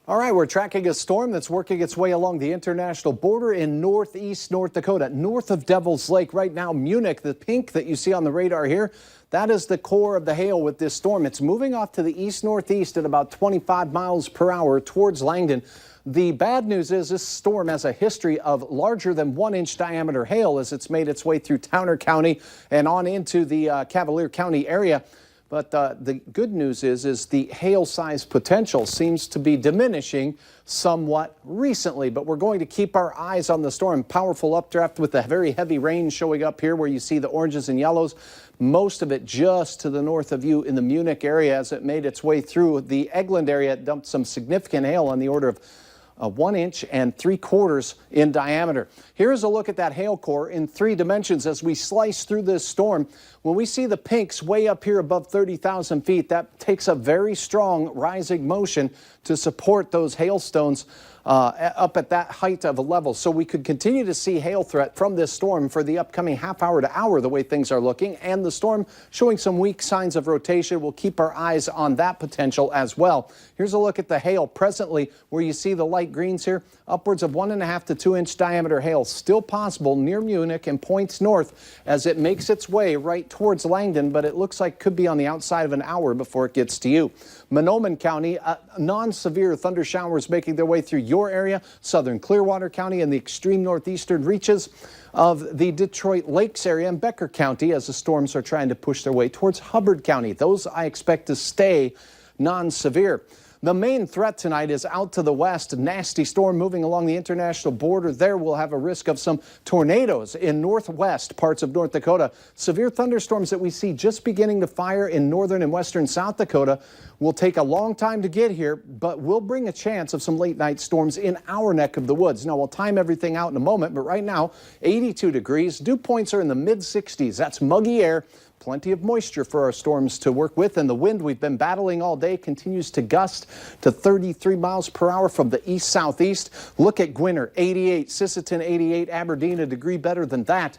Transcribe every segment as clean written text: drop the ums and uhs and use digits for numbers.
All right, we're tracking a storm that's working its way along the international border in northeast North Dakota, north of Devil's Lake. Right now, Munich, the pink that you see on the radar here, that is the core of the hail with this storm. It's moving off to the east-northeast at about 25 miles per hour towards Langdon. The bad news is this storm has a history of larger than 1-inch diameter hail as it's made its way through Towner County and on into the Cavalier County area. But the good news is the hail size potential seems to be diminishing somewhat recently. But we're going to keep our eyes on the storm. Powerful updraft with the very heavy rain showing up here where you see the oranges and yellows. Most of it just to the north of you in the Munich area as it made its way through the Egeland area. It dumped some significant hail on the order of 1 inch and 3/4 in diameter. Here's a look at that hail core in 3 dimensions as we slice through this storm. When we see the pinks way up here above 30,000 feet, that takes a very strong rising motion to support those hailstones up at that height of a level. So we could continue to see hail threat from this storm for the upcoming half hour to hour, the way things are looking, and the storm showing some weak signs of rotation. We'll keep our eyes on that potential as well. Here's a look at the hail presently where you see the light greens here. Upwards of 1.5 to 2-inch diameter hail still possible near Munich and points north as it makes its way right towards Langdon, but it looks like could be on the outside of an hour before it gets to you. Monoman County, non-severe thunder showers making their way through your area, southern Clearwater County and the extreme northeastern reaches of the Detroit Lakes area and Becker County as the storms are trying to push their way towards Hubbard County. Those I expect to stay non-severe. The main threat tonight is out to the west. A nasty storm moving along the international border. There we'll have a risk of some tornadoes in northwest parts of North Dakota. Severe thunderstorms that we see just beginning to fire in northern and western South Dakota will take a long time to get here, but will bring a chance of some late night storms in our neck of the woods. Now we'll time everything out in a moment, but right now 82 degrees. Dew points are in the mid-60s. That's muggy air. Plenty of moisture for our storms to work with, and the wind we've been battling all day continues to gust to 33 miles per hour from the east-southeast. Look at Gwinner, 88, Sisseton, 88, Aberdeen, a degree better than that.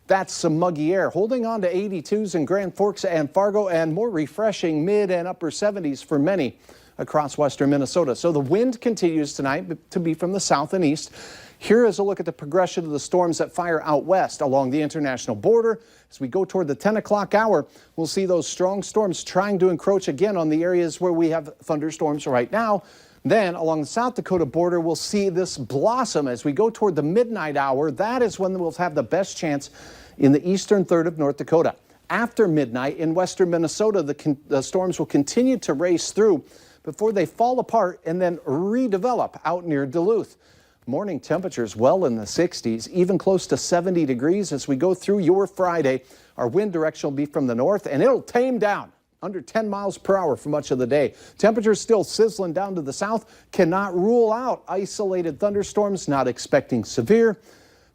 That's some muggy air. Holding on to 82s in Grand Forks and Fargo, and more refreshing mid and upper 70s for many across western Minnesota. So the wind continues tonight to be from the south and east. Here is a look at the progression of the storms that fire out west along the international border. As we go toward the 10 o'clock hour, we'll see those strong storms trying to encroach again on the areas where we have thunderstorms right now. Then along the South Dakota border, we'll see this blossom as we go toward the midnight hour. That is when we'll have the best chance in the eastern third of North Dakota. After midnight in western Minnesota, the storms will continue to race through before they fall apart and then redevelop out near Duluth. Morning temperatures well in the 60s, even close to 70 degrees as we go through your Friday. Our wind direction will be from the north, and it'll tame down under 10 miles per hour for much of the day. Temperatures still sizzling down to the south. Cannot rule out isolated thunderstorms, not expecting severe.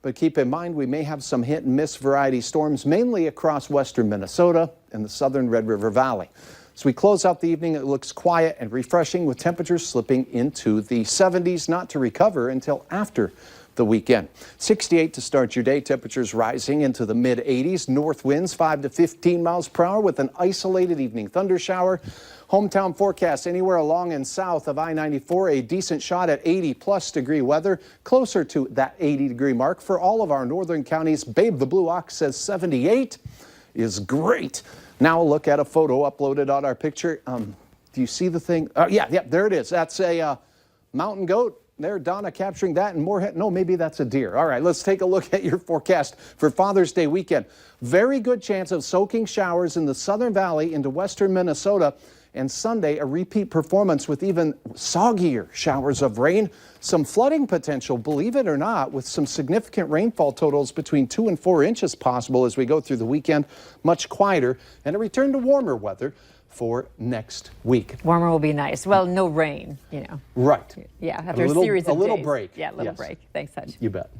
But keep in mind, we may have some hit and miss variety storms, mainly across western Minnesota and the southern Red River Valley. As we close out the evening, it looks quiet and refreshing with temperatures slipping into the 70s, not to recover until after the weekend. 68 to start your day, temperatures rising into the mid-80s. North winds 5 to 15 miles per hour with an isolated evening thunder shower. Hometown forecast anywhere along and south of I-94, a decent shot at 80-plus degree weather, closer to that 80-degree mark for all of our northern counties. Babe the Blue Ox says 78 is great. Now a look at a photo uploaded on our picture. Do you see the thing? Yeah, there it is. That's a mountain goat. There, Donna capturing that and more. No, maybe that's a deer. All right, let's take a look at your forecast for Father's Day weekend. Very good chance of soaking showers in the Southern Valley into western Minnesota. And Sunday, a repeat performance with even soggier showers of rain. Some flooding potential, believe it or not, with some significant rainfall totals between 2 and 4 inches possible as we go through the weekend. Much quieter and a return to warmer weather for next week. Warmer will be nice. Well, no rain, you know. Right. Yeah, after a series of days. A little break. Yeah, a little break. Thanks, Hutch. You bet.